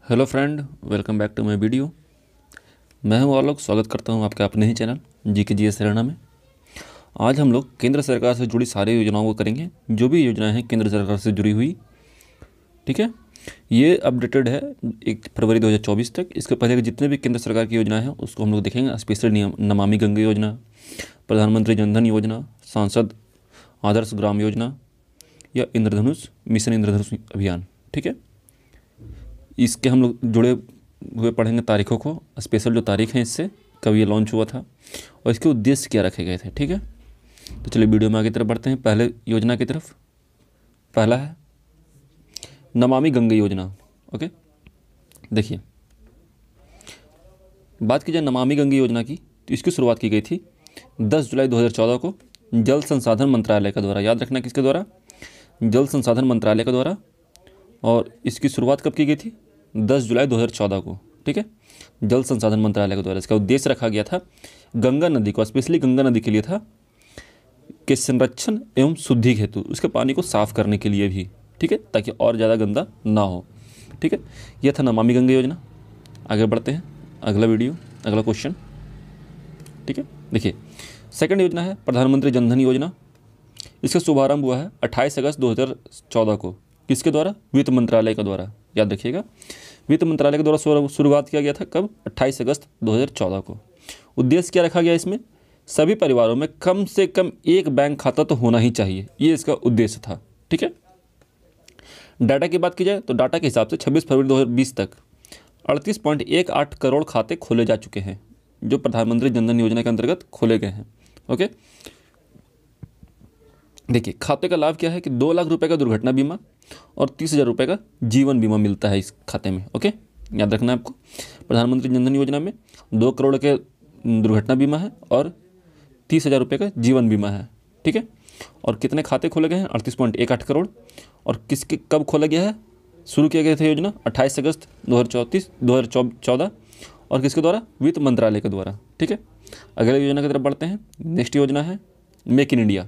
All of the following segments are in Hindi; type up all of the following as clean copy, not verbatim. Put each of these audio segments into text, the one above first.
Hello friend, welcome back to my video. मैं हूं आलोक, स्वागत करता हूं आपके अपने ही चैनल GKGS हरियाणा में। आज हम लोग केंद्र सरकार से जुड़ी सारी योजनाओं को करेंगे, जो भी योजनाएं हैं केंद्र सरकार से जुड़ी हुई। ठीक है, ये अपडेटेड है 1 फरवरी 2024 तक। इसके पहले के जितने भी केंद्र सरकार की योजनाएं हैं उसको हम लोग देखेंगे, स्पेशली नमामि गंगे योजना, प्रधानमंत्री जनधन योजना, सांसद आदर्श ग्राम योजना या इंद्रधनुष मिशन इंद्रधनुष अभियान। ठीक है, इसके हम लोग जुड़े हुए पढ़ेंगे तारीखों को, स्पेशल जो तारीख है इससे कब ये लॉन्च हुआ था और इसके उद्देश्य क्या रखे गए थे। ठीक है, तो चलिए वीडियो में आगे तरफ बढ़ते हैं। पहले योजना की तरफ, पहला है नमामि गंगे योजना। ओके, देखिए, बात की जाए नमामि गंगे योजना की तो इसकी शुरुआत की गई थी 10 जुलाई 2014 को जल संसाधन मंत्रालय के द्वारा। याद रखना किसके द्वारा? जल संसाधन मंत्रालय के द्वारा। और इसकी शुरुआत कब की गई थी? 10 जुलाई 2014 को। ठीक है, जल संसाधन मंत्रालय के द्वारा। इसका उद्देश्य रखा गया था गंगा नदी को, स्पेशली गंगा नदी के लिए था, के संरक्षण एवं शुद्धि हेतु, उसके पानी को साफ करने के लिए भी। ठीक है, ताकि और ज़्यादा गंदा ना हो। ठीक है, यह था नमामि गंगे योजना। आगे बढ़ते हैं, अगला वीडियो, अगला क्वेश्चन। ठीक है, देखिए, सेकंड योजना है प्रधानमंत्री जनधन योजना। इसका शुभारंभ हुआ है 28 अगस्त 2014 को। किसके द्वारा? वित्त मंत्रालय के द्वारा। याद रखिएगा, वित्त मंत्रालय के द्वारा शुरुआत किया गया था। कब? 28 अगस्त 2014 को। उद्देश्य क्या रखा गया इसमें? सभी परिवारों में कम से कम एक बैंक खाता तो होना ही चाहिए, ये इसका उद्देश्य था। ठीक है, डाटा की बात की जाए तो डाटा के हिसाब से 26 फरवरी 2020 तक 38.18 करोड़ खाते खोले जा चुके हैं, जो प्रधानमंत्री जनधन योजना के अंतर्गत खोले गए हैं। ओके, देखिए, खाते का लाभ क्या है कि 2 लाख रुपए का दुर्घटना बीमा और 30,000 रुपये का जीवन बीमा मिलता है इस खाते में। ओके, याद रखना है आपको, प्रधानमंत्री जनधन योजना में 2 करोड़ के दुर्घटना बीमा है और 30,000 रुपये का जीवन बीमा है। ठीक है, और कितने खाते खोले गए हैं? 38.18 करोड़। और किसके कब खोला गया है? शुरू किया गया था योजना 28 अगस्त 2014 और किसके द्वारा? वित्त मंत्रालय के द्वारा। ठीक है, अगले योजना की तरफ बढ़ते हैं। नेक्स्ट योजना है make in India.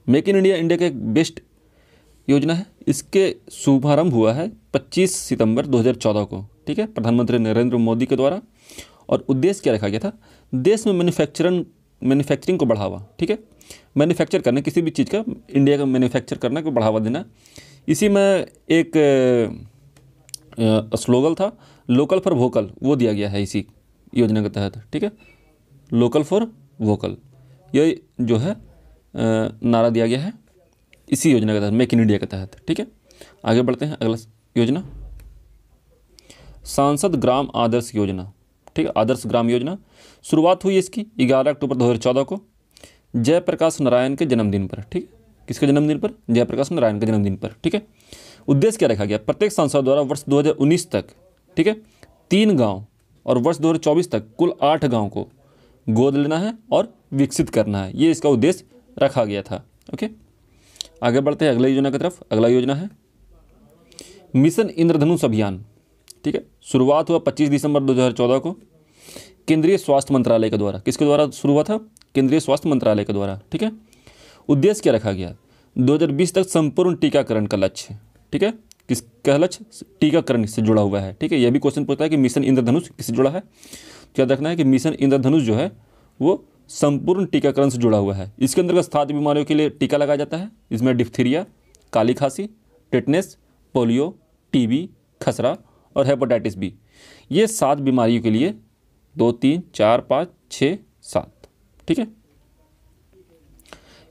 Make in India India का एक बेस्ट योजना है। इसके शुभारंभ हुआ है 25 सितंबर 2014 को। ठीक है, प्रधानमंत्री नरेंद्र मोदी के द्वारा। और उद्देश्य क्या रखा गया था? देश में मैन्युफैक्चरिंग को बढ़ावा। ठीक है, मैन्युफैक्चर करना, किसी भी चीज़ का इंडिया का मैन्युफैक्चर करना को बढ़ावा देना। इसी में एक स्लोगन था, लोकल फॉर वोकल, वो दिया गया है इसी योजना के तहत। ठीक है, लोकल फॉर वोकल, ये जो है नारा दिया गया है इसी योजना के तहत, मेक इन इंडिया के तहत। ठीक है, आगे बढ़ते हैं। अगला योजना सांसद ग्राम आदर्श योजना। ठीक है, आदर्श ग्राम योजना शुरुआत हुई इसकी 11 अक्टूबर 2014 को जयप्रकाश नारायण के जन्मदिन पर। ठीक है, किसके जन्मदिन पर? जयप्रकाश नारायण के जन्मदिन पर। ठीक है, उद्देश्य क्या रखा गया? प्रत्येक सांसद द्वारा वर्ष 2019 तक, ठीक है, 3 गाँव और वर्ष 2024 तक कुल 8 गाँव को गोद लेना है और विकसित करना है, ये इसका उद्देश्य रखा गया था। ओके, आगे बढ़ते हैं अगले योजना की तरफ। अगला योजना है मिशन इंद्रधनुष अभियान। ठीक है, शुरुआत हुआ 25 दिसंबर 2014 को केंद्रीय स्वास्थ्य मंत्रालय के द्वारा। किसके द्वारा शुरू हुआ था? केंद्रीय स्वास्थ्य मंत्रालय के द्वारा। ठीक है, उद्देश्य क्या रखा गया? 2020 तक संपूर्ण टीकाकरण का लक्ष्य। ठीक है, किसका लक्ष्य? टीकाकरण से जुड़ा हुआ है। ठीक है, यह भी क्वेश्चन पूछता है कि मिशन इंद्रधनुष किससे जुड़ा है। याद रखना है कि मिशन इंद्रधनुष जो है वो संपूर्ण टीकाकरण से जुड़ा हुआ है। इसके अंतर्गत 7 बीमारियों के लिए टीका लगाया जाता है। इसमें डिप्थीरिया, काली खांसी, टेटनेस, पोलियो, टीबी, खसरा और हेपेटाइटिस बी, ये 7 बीमारियों के लिए 2, 3, 4, 5, 6, 7। ठीक है,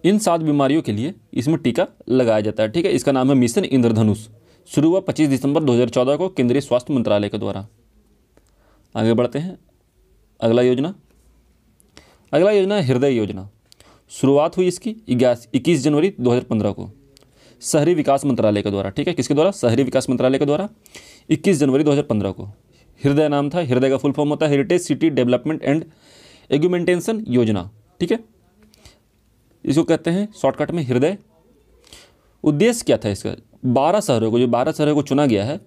इन 7 बीमारियों के लिए इसमें टीका लगाया जाता है। ठीक है, इसका नाम है मिशन इंद्रधनुष। शुरू हुआ 25 दिसंबर 2014 को केंद्रीय स्वास्थ्य मंत्रालय के द्वारा। आगे बढ़ते हैं, अगला योजना है हृदय योजना। शुरुआत हुई इसकी 21 जनवरी 2015 को शहरी विकास मंत्रालय के द्वारा। ठीक है, किसके द्वारा? शहरी विकास मंत्रालय के द्वारा 21 जनवरी 2015 को। हृदय नाम था, हृदय का फुल फॉर्म होता है हेरिटेज सिटी डेवलपमेंट एंड एग्यूमेंटेशन योजना। ठीक है, इसको कहते हैं शॉर्टकट में हृदय। उद्देश्य क्या था इसका? 12 शहरों को चुना गया है,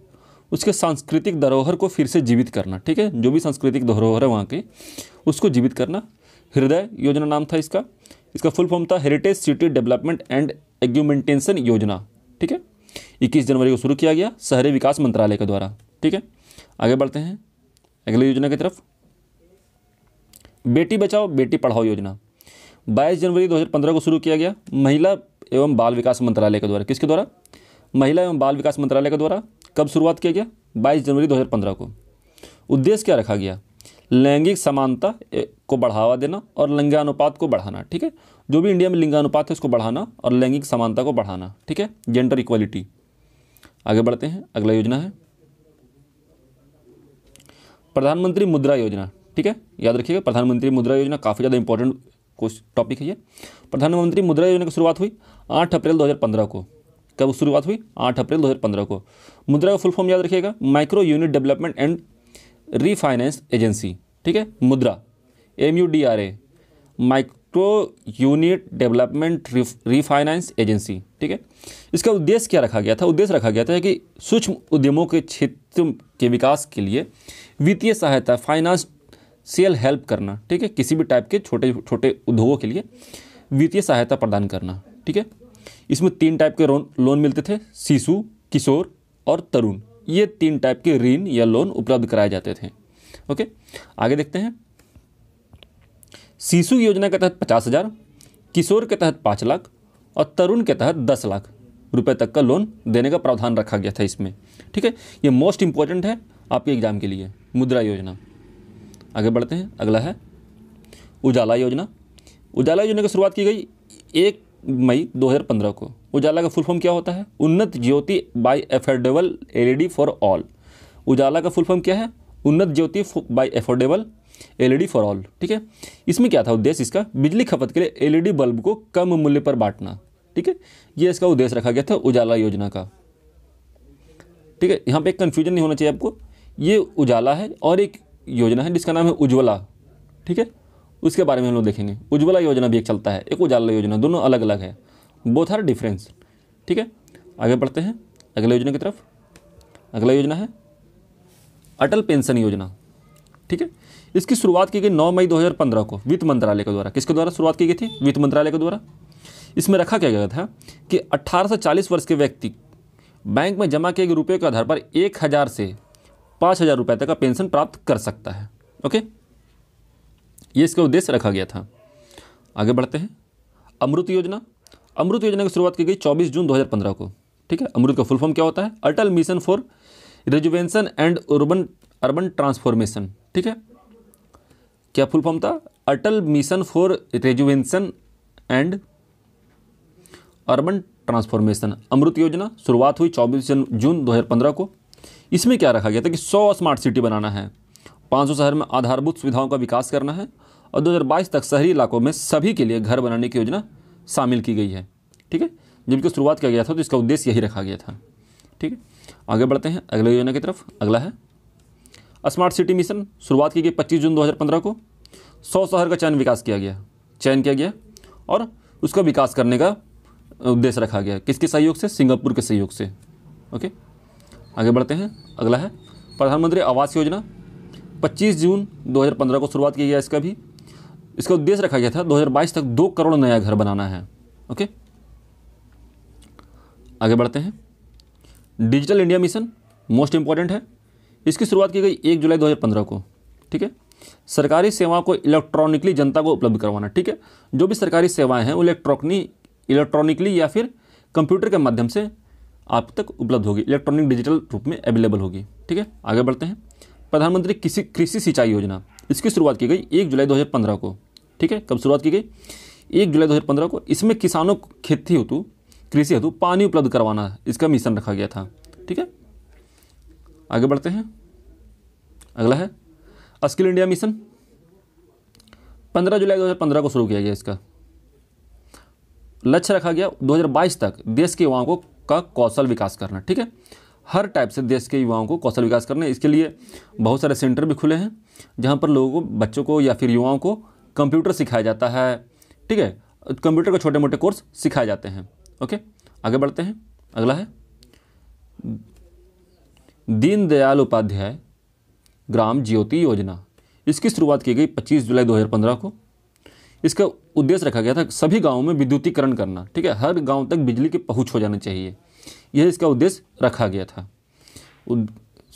उसके सांस्कृतिक धरोहर को फिर से जीवित करना। ठीक है, जो भी सांस्कृतिक धरोहर है वहाँ के, उसको जीवित करना। हृदय योजना नाम था इसका। इसका फुल फॉर्म था हेरिटेज सिटी डेवलपमेंट एंड एग्यूमेंटेशन योजना। ठीक है, 21 जनवरी को शुरू किया गया शहरी विकास मंत्रालय के द्वारा। ठीक है, आगे बढ़ते हैं अगली योजना की तरफ। बेटी बचाओ बेटी पढ़ाओ योजना 22 जनवरी 2015 को शुरू किया गया महिला एवं बाल विकास मंत्रालय के द्वारा। किसके द्वारा? महिला एवं बाल विकास मंत्रालय के द्वारा। कब शुरुआत किया गया? 22 जनवरी 2015 को। उद्देश्य क्या रखा गया? लैंगिक समानता को बढ़ावा देना और लिंगानुपात को बढ़ाना। ठीक है, जो भी इंडिया में लिंगानुपात है उसको बढ़ाना और लैंगिक समानता को बढ़ाना। ठीक है, जेंडर इक्वालिटी। आगे बढ़ते हैं, अगला योजना है प्रधानमंत्री मुद्रा योजना। ठीक है, याद रखिएगा प्रधानमंत्री मुद्रा योजना काफ़ी ज़्यादा इंपॉर्टेंट कुछ टॉपिक है ये। प्रधानमंत्री मुद्रा योजना की शुरुआत हुई 8 अप्रैल 2015 को। कब शुरुआत हुई? 8 अप्रैल 2015 को। मुद्रा का फुल फॉर्म याद रखिएगा, micro unit development and refinance agency. ठीक है, मुद्रा MUDRA, micro unit development refinance agency. ठीक है, इसका उद्देश्य क्या रखा गया था? उद्देश्य रखा गया था कि सूक्ष्म उद्यमों के क्षेत्र के विकास के लिए वित्तीय सहायता, फाइनेंशियल हेल्प करना। ठीक है, किसी भी टाइप के छोटे छोटे उद्योगों के लिए वित्तीय सहायता प्रदान करना। ठीक है, इसमें 3 टाइप के लोन मिलते थे, शिशु, किशोर और तरुण। ये 3 टाइप के ऋण या लोन उपलब्ध कराए जाते थे। ओके, आगे देखते हैं। शिशु योजना के तहत 50,000, किशोर के तहत 5 लाख और तरुण के तहत 10 लाख रुपए तक का लोन देने का प्रावधान रखा गया था इसमें। ठीक है, ये मोस्ट इंपॉर्टेंट है आपके एग्जाम के लिए, मुद्रा योजना। आगे बढ़ते हैं, अगला है उजाला योजना। उजाला योजना की शुरुआत की गई 1 मई 2015 को। उजाला का फुल फॉर्म क्या होता है? Unnat Jyoti by affordable LED for all. Ujala का फुल फॉर्म क्या है? Unnat Jyoti by affordable LED for all. ठीक है, इसमें क्या था उद्देश्य इसका? बिजली खपत के लिए LED बल्ब को कम मूल्य पर बांटना। ठीक है, ये इसका उद्देश्य रखा गया था उजाला योजना का। ठीक है, यहाँ पे एक कन्फ्यूजन नहीं होना चाहिए आपको। ये उजाला है और एक योजना है जिसका नाम है उज्ज्वला। ठीक है, उसके बारे में हम लोग देखेंगे। उज्ज्वला योजना भी एक चलता है, एक उजाला योजना, दोनों अलग अलग है, बोथ आर डिफरेंस। ठीक है, आगे बढ़ते हैं अगले योजना की तरफ। अगला योजना है अटल पेंशन योजना। ठीक है, इसकी शुरुआत की गई 9 मई 2015 को वित्त मंत्रालय के द्वारा। किसके द्वारा शुरुआत की गई थी? वित्त मंत्रालय के द्वारा। इसमें रखा क्या गया था कि 18 से 40 वर्ष के व्यक्ति बैंक में जमा किए गए रुपये के आधार पर 1,000 से 5,000 रुपये तक का पेंशन प्राप्त कर सकता है। ओके, ये इसका उद्देश्य रखा गया था। आगे बढ़ते हैं, अमृत योजना। अमृत योजना की शुरुआत की गई 24 जून 2015 को। ठीक है, अमृत का फुल फॉर्म क्या होता है? Atal mission for rejuvenation and urban transformation. ठीक है, क्या फुल फॉर्म था? Atal mission for rejuvenation and urban transformation. Amrut योजना शुरुआत हुई 24 जून 2015 को। इसमें क्या रखा गया था कि 100 स्मार्ट सिटी बनाना है, 500 शहर में आधारभूत सुविधाओं का विकास करना है और 2022 तक शहरी इलाकों में सभी के लिए घर बनाने की योजना शामिल की गई है। ठीक है, जब इसकी शुरुआत किया गया था तो इसका उद्देश्य यही रखा गया था। ठीक है, आगे बढ़ते हैं अगले योजना की तरफ। अगला है स्मार्ट सिटी मिशन। शुरुआत की गई 25 जून 2015 को। 100 शहर का चयन किया गया और उसका विकास करने का उद्देश्य रखा गया। किसके सहयोग से? सिंगापुर के सहयोग से। ओके, आगे बढ़ते हैं। अगला है प्रधानमंत्री आवास योजना। 25 जून 2015 को शुरुआत की गई इसका भी। इसका उद्देश्य रखा गया था 2022 तक 2 करोड़ नया घर बनाना है। ओके, आगे बढ़ते हैं। Digital India mission most important है। इसकी शुरुआत की गई 1 जुलाई 2015 को। ठीक है, सरकारी सेवाओं को इलेक्ट्रॉनिकली जनता को उपलब्ध करवाना। ठीक है, जो भी सरकारी सेवाएं हैं वो इलेक्ट्रॉनिकली या फिर कंप्यूटर के माध्यम से आप तक उपलब्ध होगी, इलेक्ट्रॉनिक डिजिटल रूप में अवेलेबल होगी। ठीक है, आगे बढ़ते हैं। प्रधानमंत्री कृषि सिंचाई योजना। इसकी शुरुआत की गई 1 जुलाई 2015 को। ठीक है, कब शुरुआत की गई? 1 जुलाई 2015 को। इसमें किसानों को कृषि हेतु पानी उपलब्ध करवाना इसका मिशन रखा गया था। ठीक है, आगे बढ़ते हैं। अगला है स्किल इंडिया मिशन। 15 जुलाई 2015 को शुरू किया गया। इसका लक्ष्य रखा गया 2022 तक देश के युवाओं का कौशल विकास करना। ठीक है, हर टाइप से देश के युवाओं को कौशल विकास करना। इसके लिए बहुत सारे सेंटर भी खुले हैं जहां पर लोगों को, बच्चों को या फिर युवाओं को कंप्यूटर सिखाया जाता है। ठीक है, कंप्यूटर के छोटे मोटे कोर्स सिखाए जाते हैं। ओके, आगे बढ़ते हैं। अगला है दीनदयाल उपाध्याय ग्राम ज्योति योजना। इसकी शुरुआत की गई 25 जुलाई 2015 को। इसका उद्देश्य रखा गया था सभी गांवों में विद्युतीकरण करना। ठीक है, हर गांव तक बिजली की पहुंच हो जानी चाहिए, यह इसका उद्देश्य रखा गया था।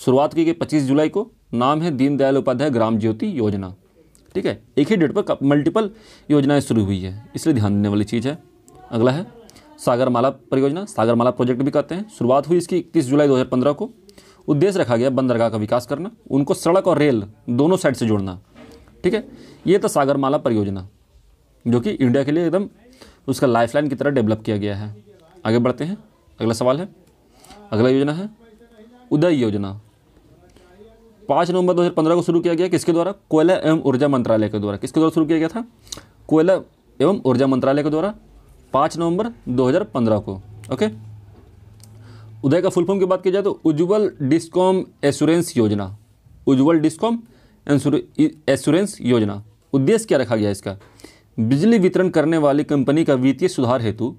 शुरुआत की गई 25 जुलाई को। नाम है दीनदयाल उपाध्याय ग्राम ज्योति योजना। ठीक है, एक ही डेट पर मल्टीपल योजनाएं शुरू हुई है, इसलिए ध्यान देने वाली चीज़ है। अगला है सागरमाला परियोजना, सागरमाला प्रोजेक्ट भी कहते हैं। शुरुआत हुई इसकी 31 जुलाई 2015 को। उद्देश्य रखा गया बंदरगाह का विकास करना, उनको सड़क और रेल दोनों साइड से जोड़ना। ठीक है, ये तो सागरमाला परियोजना जो कि इंडिया के लिए एकदम उसका लाइफलाइन की तरह डेवलप किया गया है। आगे बढ़ते हैं, अगला सवाल है, अगला योजना है उदय योजना। 5 नवंबर 2015 को शुरू किया गया, किसके द्वारा? कोयला एवं ऊर्जा मंत्रालय के द्वारा। किसके द्वारा शुरू किया गया था? कोयला एवं ऊर्जा मंत्रालय के द्वारा 5 नवंबर 2015 को। ओके, उदय का फुल फॉर्म की बात की जाए तो उज्ज्वल डिस्कॉम एश्योरेंस योजना। उज्ज्वल डिस्कॉम एश्योरेंस योजना। उद्देश्य क्या रखा गया इसका? बिजली वितरण करने वाली कंपनी का वित्तीय सुधार हेतु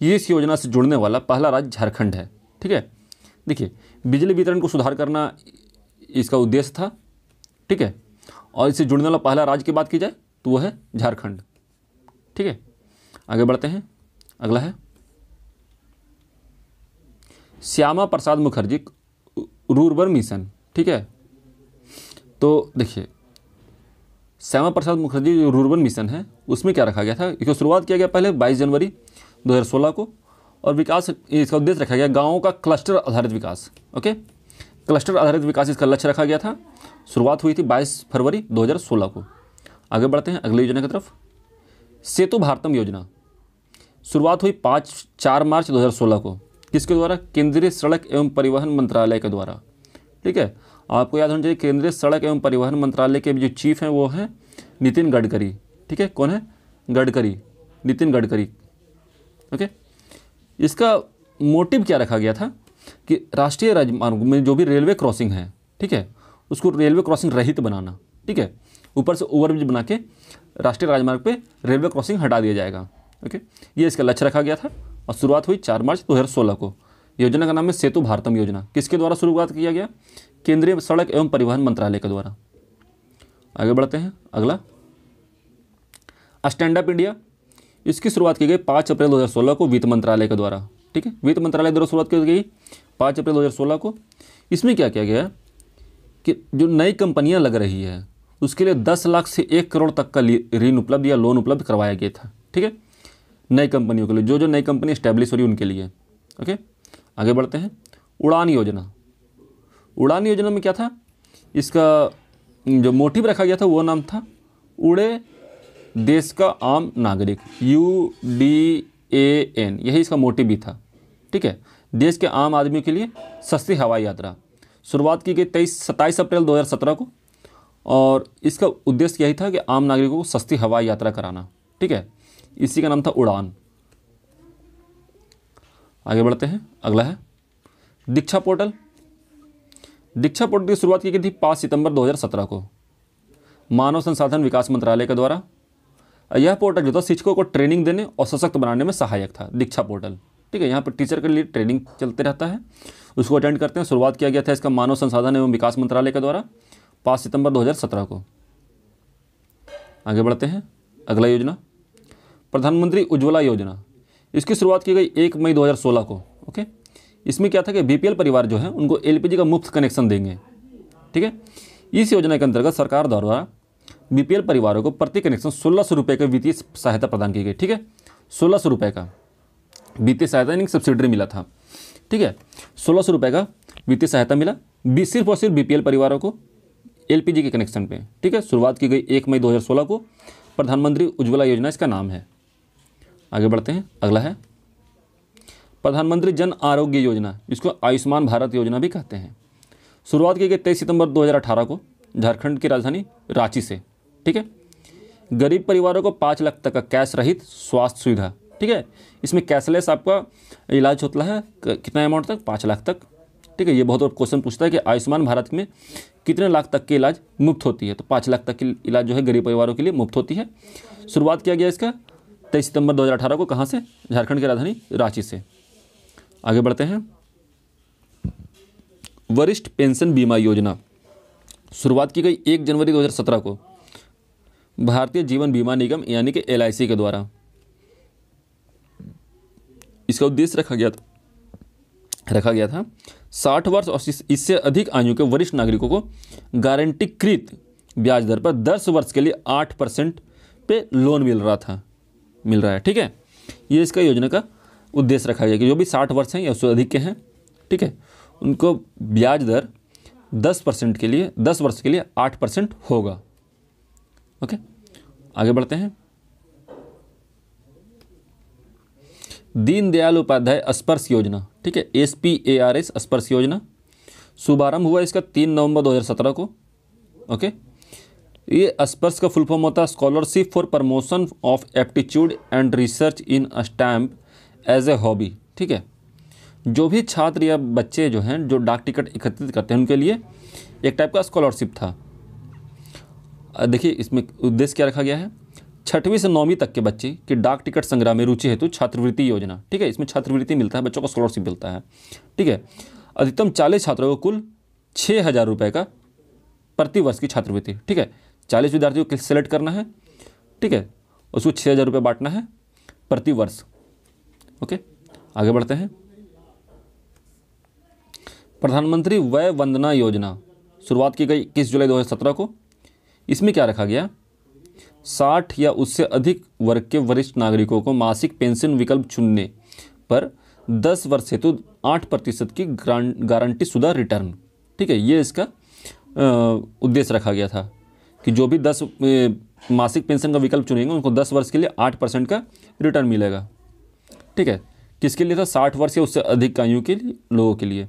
इस योजना से जुड़ने वाला पहला राज्य झारखंड है। ठीक है, देखिए बिजली वितरण को सुधार करना इसका उद्देश्य था। ठीक है, और इससे जुड़ने वाला पहला राज्य की बात की जाए तो वो है झारखंड। ठीक है, आगे बढ़ते हैं, अगला है श्यामा प्रसाद मुखर्जी रूर्बन मिशन। ठीक है, तो देखिए श्यामा प्रसाद मुखर्जी जो रूर्बन मिशन है उसमें क्या रखा गया था? इसको शुरुआत किया गया पहले 22 जनवरी 2016 को, और विकास इसका उद्देश्य रखा गया गाँवों का क्लस्टर आधारित विकास। ओके, क्लस्टर आधारित विकास इसका लक्ष्य रखा गया था। शुरुआत हुई थी 22 फरवरी 2016 को। आगे बढ़ते हैं अगली योजना की तरफ, सेतु भारतम योजना। शुरुआत हुई 4 मार्च 2016 को। किसके द्वारा? केंद्रीय सड़क एवं परिवहन मंत्रालय के द्वारा। ठीक है, आपको याद होना चाहिए केंद्रीय सड़क एवं परिवहन मंत्रालय के जो चीफ हैं वो हैं नितिन गडकरी। ठीक है, कौन है? गडकरी, नितिन गडकरी। ओके, इसका मोटिव क्या रखा गया था कि राष्ट्रीय राजमार्ग में जो भी रेलवे क्रॉसिंग है, ठीक है, उसको रेलवे क्रॉसिंग रहित बनाना। ठीक है, ऊपर से ओवरब्रिज बना के राष्ट्रीय राजमार्ग पे रेलवे क्रॉसिंग हटा दिया जाएगा। ओके, ये इसका लक्ष्य रखा गया था और शुरुआत हुई 4 मार्च 2016 को। योजना का नाम है सेतु भारतम योजना। किसके द्वारा शुरुआत किया गया? केंद्रीय सड़क एवं परिवहन मंत्रालय के द्वारा। आगे बढ़ते हैं, अगला स्टैंड अप इंडिया। इसकी शुरुआत की गई 5 अप्रैल 2016 को वित्त मंत्रालय के द्वारा। ठीक है, वित्त मंत्रालय द्वारा शुरुआत की गई 5 अप्रैल 2016 को। इसमें क्या किया गया कि जो नई कंपनियां लग रही है उसके लिए 10 लाख से 1 करोड़ तक का ऋण उपलब्ध या लोन उपलब्ध करवाया गया था। ठीक है, नई कंपनियों के लिए, जो नई कंपनी स्टैब्लिश हो रही है उनके लिए। ओके, आगे बढ़ते हैं, उड़ान योजना। उड़ान योजना में क्या था? इसका जो मोटिव रखा गया था वो नाम था उड़े देश का आम नागरिक, UDAN, यही इसका मोटिव भी था। ठीक है, देश के आम आदमी के लिए सस्ती हवाई यात्रा। शुरुआत की गई 27 अप्रैल 2017 को, और इसका उद्देश्य यही था कि आम नागरिकों को सस्ती हवाई यात्रा कराना। ठीक है, इसी का नाम था उड़ान। आगे बढ़ते हैं, अगला है दीक्षा पोर्टल। दीक्षा पोर्टल की शुरुआत की गई थी 5 सितंबर 2017 को मानव संसाधन विकास मंत्रालय के द्वारा। यह पोर्टल जो था शिक्षकों को ट्रेनिंग देने और सशक्त बनाने में सहायक था, दीक्षा पोर्टल। ठीक है, यहाँ पर टीचर के लिए ट्रेनिंग चलते रहता है, उसको अटेंड करते हैं। शुरुआत किया गया था इसका मानव संसाधन एवं विकास मंत्रालय के द्वारा 5 सितंबर 2017 को। आगे बढ़ते हैं, अगला योजना प्रधानमंत्री उज्ज्वला योजना। इसकी शुरुआत की गई 1 मई 2016 को। ओके, इसमें क्या था कि BPL परिवार जो है उनको LPG का मुफ्त कनेक्शन देंगे। ठीक है, इस योजना के अंतर्गत सरकार द्वारा BPL परिवारों को प्रति कनेक्शन 1600 रुपये का वित्तीय सहायता प्रदान की गई। ठीक है, 1600 रुपये का वित्तीय सहायता यानी सब्सिडी मिला था। ठीक है, 1600 रुपये का वित्तीय सहायता मिला सिर्फ और सिर्फ BPL परिवारों को LPG के कनेक्शन पे। ठीक है, शुरुआत की गई 1 मई 2016 को। प्रधानमंत्री उज्ज्वला योजना इसका नाम है। आगे बढ़ते हैं, अगला है प्रधानमंत्री जन आरोग्य योजना। इसको आयुष्मान भारत योजना भी कहते हैं। शुरुआत की गई 23 सितंबर 2018 को झारखंड की राजधानी रांची से। ठीक है, गरीब परिवारों को 5 लाख तक का कैश रहित स्वास्थ्य सुविधा। ठीक है, इसमें कैशलेस आपका इलाज होता है। कितना अमाउंट तक? 5 लाख तक। ठीक है, ये बहुत और क्वेश्चन पूछता है कि आयुष्मान भारत में कितने लाख तक की इलाज मुफ्त होती है? तो 5 लाख तक की इलाज जो है गरीब परिवारों के लिए मुफ्त होती है। शुरुआत किया गया इसका 23 सितंबर 2018 को। कहाँ से? झारखंड की राजधानी रांची से। आगे बढ़ते हैं, वरिष्ठ पेंशन बीमा योजना। शुरुआत की गई 1 जनवरी 2017 को भारतीय जीवन बीमा निगम यानी कि LIC के द्वारा। इसका उद्देश्य रखा गया था रखा गया था 60 वर्ष और इससे अधिक आयु के वरिष्ठ नागरिकों को गारंटीकृत ब्याज दर पर 10 वर्ष के लिए 8% पे लोन मिल रहा है। ठीक है, ये इसका योजना का उद्देश्य रखा गया कि जो भी 60 वर्ष हैं या उससे अधिक के हैं, ठीक है, उनको ब्याज दर 10 वर्ष के लिए 8% होगा। ओके, आगे बढ़ते हैं। दीनदयाल उपाध्याय स्पर्श योजना, ठीक है, SPARS स्पर्श योजना, शुभारंभ हुआ इसका 3 नवंबर 2017 को। ओके, ये स्पर्श का फुल फॉर्म होता है scholarship for promotion of aptitude and research in stamp as a hobby. ठीक है, जो भी छात्र या बच्चे जो हैं जो डाक टिकट एकत्रित करते हैं उनके लिए एक टाइप का स्कॉलरशिप था। देखिए इसमें उद्देश्य क्या रखा गया है, 6वीं से 9वीं तक के बच्चे की डाक टिकट संग्रह में रुचि हेतु छात्रवृत्ति योजना। ठीक है, इसमें छात्रवृत्ति मिलता है, बच्चों को स्कॉलरशिप मिलता है। ठीक है, अधिकतम 40 छात्रों को कुल 6,000 रुपये का प्रति वर्ष की छात्रवृत्ति। ठीक है, 40 विद्यार्थियों को सिलेक्ट करना है, ठीक है, उसको 6,000 रुपये बांटना है प्रति वर्ष। ओके, आगे बढ़ते हैं। प्रधानमंत्री वय वंदना योजना शुरुआत की गई 21 जुलाई 2017 को। इसमें क्या रखा गया, 60 या उससे अधिक वर्ग के वरिष्ठ नागरिकों को मासिक पेंशन विकल्प चुनने पर 10 वर्ष हेतु 8% की गारंटी शुदा रिटर्न। ठीक है, ये इसका उद्देश्य रखा गया था कि जो भी 10 मासिक पेंशन का विकल्प चुनेंगे उनको 10 वर्ष के लिए 8% का रिटर्न मिलेगा। ठीक है, किसके लिए था, 60 वर्ष या उससे अधिक आयु के लोगों के लिए।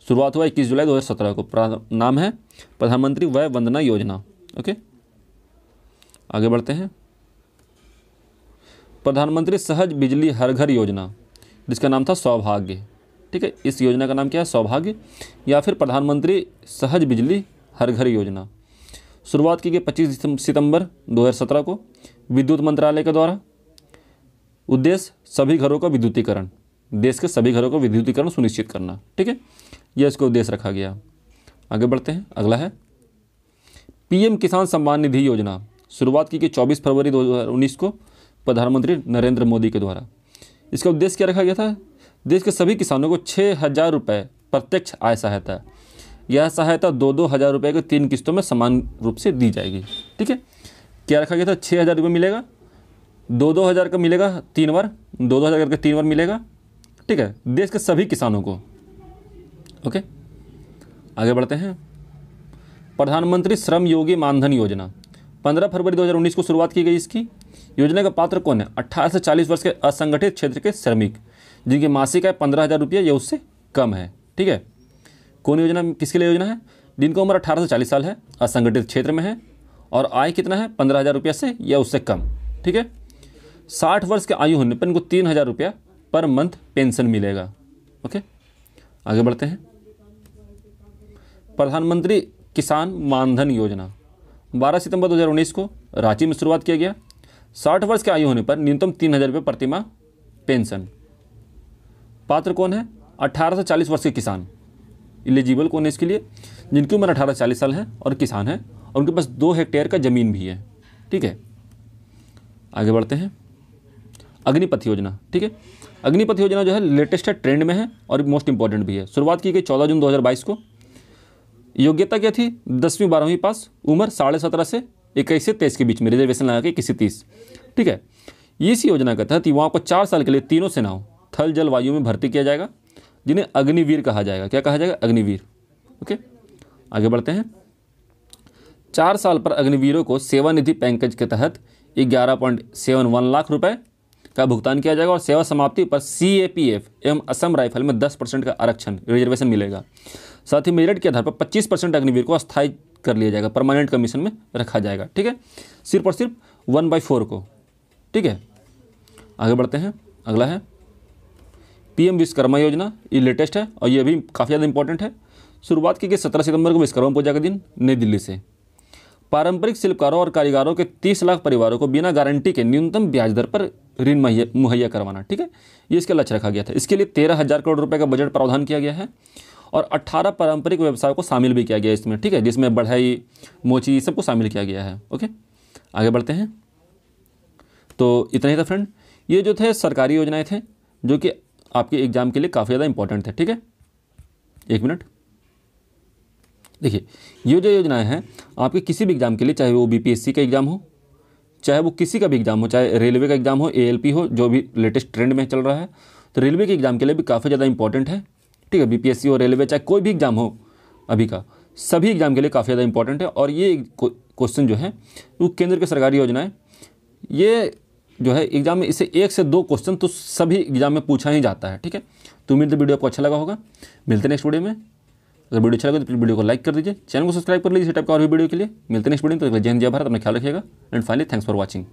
शुरुआत हुआ 21 जुलाई 2017 को। नाम है प्रधानमंत्री वय वंदना योजना। ओके, आगे बढ़ते हैं। प्रधानमंत्री सहज बिजली हर घर योजना, जिसका नाम था सौभाग्य। ठीक है, इस योजना का नाम क्या है, सौभाग्य या फिर प्रधानमंत्री सहज बिजली हर घर योजना। शुरुआत की गई 25 सितंबर 2017 को विद्युत मंत्रालय के द्वारा। उद्देश्य सभी घरों का विद्युतीकरण, देश के सभी घरों का विद्युतीकरण सुनिश्चित करना। ठीक है, यह इसका उद्देश्य रखा गया। आगे बढ़ते हैं, अगला है PM किसान सम्मान निधि योजना। शुरुआत की गई 24 फरवरी 2019 को प्रधानमंत्री नरेंद्र मोदी के द्वारा। इसका उद्देश्य क्या रखा गया था, देश के सभी किसानों को 6,000 रुपये प्रत्यक्ष आय सहायता। यह सहायता 2-2 हज़ार रुपये के 3 किस्तों में समान रूप से दी जाएगी। ठीक है, क्या रखा गया था, 6,000 रुपये मिलेगा, 2-2 हज़ार का मिलेगा 3 बार, 2-2 हज़ार करके 3 बार मिलेगा। ठीक है, देश के सभी किसानों को। ओके, आगे बढ़ते हैं। प्रधानमंत्री श्रम योगी मानधन योजना 15 फरवरी 2019 को शुरुआत की गई। इसकी योजना का पात्र कौन है, 18 से 40 वर्ष के असंगठित क्षेत्र के श्रमिक जिनकी मासिक आय 15,000 रुपये या उससे कम है। ठीक है, कौन योजना, किसके लिए योजना है, जिनकी उम्र 18 से 40 साल है, असंगठित क्षेत्र में है और आय कितना है 15,000 रुपये से या उससे कम। ठीक है, 60 वर्ष के आयु होने पर इनको 3,000 रुपया पर मंथ पेंशन मिलेगा। ओके, आगे बढ़ते हैं। प्रधानमंत्री किसान मानधन योजना 12 सितंबर 2019 को रांची में शुरुआत किया गया। 60 वर्ष की आयु होने पर न्यूनतम 3,000 रुपये प्रति माह पेंशन। पात्र कौन है, 18 से 40 वर्ष के किसान। एलिजिबल कौन है इसके लिए, जिनकी उम्र 18 से 40 साल है और किसान है और उनके पास 2 हेक्टेयर का ज़मीन भी है। ठीक है, आगे बढ़ते हैं। अग्निपथ योजना, ठीक है, अग्निपथ योजना जो है लेटेस्ट है, ट्रेंड में है और मोस्ट इंपॉर्टेंट भी है। शुरुआत की गई 14 जून 2022 को। योग्यता क्या थी, 10वीं 12वीं पास, उम्र 17.5 से 21 से 23 के बीच में, रिजर्वेशन लगा के 21-30। ठीक है, इस योजना के तहत युवाओं को 4 साल के लिए तीनों सेनाओं थल जल वायु में भर्ती किया जाएगा, जिन्हें अग्निवीर कहा जाएगा। क्या कहा जाएगा, अग्निवीर। ओके, आगे बढ़ते हैं। 4 साल पर अग्निवीरों को सेवानिधि पैकेज के तहत 11.71 लाख रुपए का भुगतान किया जाएगा और सेवा समाप्ति पर CAPF एवं असम राइफल में 10% का आरक्षण रिजर्वेशन मिलेगा। साथ ही मेरिट के आधार पर 25% अग्निवीर को अस्थायी कर लिया जाएगा, परमानेंट कमीशन में रखा जाएगा। ठीक है, सिर्फ और सिर्फ 1/4 को। ठीक है, आगे बढ़ते हैं। अगला है PM विश्वकर्मा योजना। ये लेटेस्ट है और ये भी काफ़ी ज़्यादा इंपॉर्टेंट है। शुरुआत की गई 17 सितंबर को विश्वकर्मा पूजा के दिन नई दिल्ली से। पारंपरिक शिल्पकारों और कारीगरों के 30 लाख परिवारों को बिना गारंटी के न्यूनतम ब्याज दर पर ऋण मुहैया करवाना। ठीक है, ये इसका लक्ष्य रखा गया था। इसके लिए 13,000 करोड़ रुपए का बजट प्रावधान किया गया है और 18 पारंपरिक व्यवसायों को शामिल भी किया गया है इसमें। ठीक है, जिसमें बढ़ई, मोची, सबको शामिल किया गया है। ओके, आगे बढ़ते हैं। तो इतना ही था फ्रेंड, ये जो थे सरकारी योजनाएं थे जो कि आपके एग्जाम के लिए काफ़ी ज़्यादा इंपॉर्टेंट थे। ठीक है, एक मिनट, देखिए ये जो योजनाएं हैं आपके किसी भी एग्जाम के लिए, चाहे वो बीपीएससी का एग्जाम हो, चाहे वो किसी का भी एग्जाम हो, चाहे रेलवे का एग्जाम हो, एएलपी हो, जो भी लेटेस्ट ट्रेंड में चल रहा है, तो रेलवे के एग्जाम के लिए भी काफ़ी ज़्यादा इंपॉर्टेंट है। ठीक है, बीपीएससी और रेलवे, चाहे कोई भी एग्जाम हो अभी का, सभी एग्जाम के लिए काफ़ी ज़्यादा इंपॉर्टेंट है। और ये क्वेश्चन जो है वो केंद्र की सरकारी योजनाएं, ये जो है एग्जाम में इससे 1 से 2 क्वेश्चन तो सभी एग्जाम में पूछा ही जाता है। ठीक है, तो उम्मीद है वीडियो आपको अच्छा लगा होगा। मिलते हैं नेक्स्ट वीडियो में। अगर वीडियो अच्छा लगे तो प्लीज़ वीडियो को लाइक कर दीजिए, चैनल को सब्सक्राइब कर लीजिए इस टाइप का और भी वीडियो के लिए। मिलते हैं नेक्स्ट वीडियो में, तो जय हिंद जय भारत, अपना ख्याल रखिएगा and finally thanks for watching.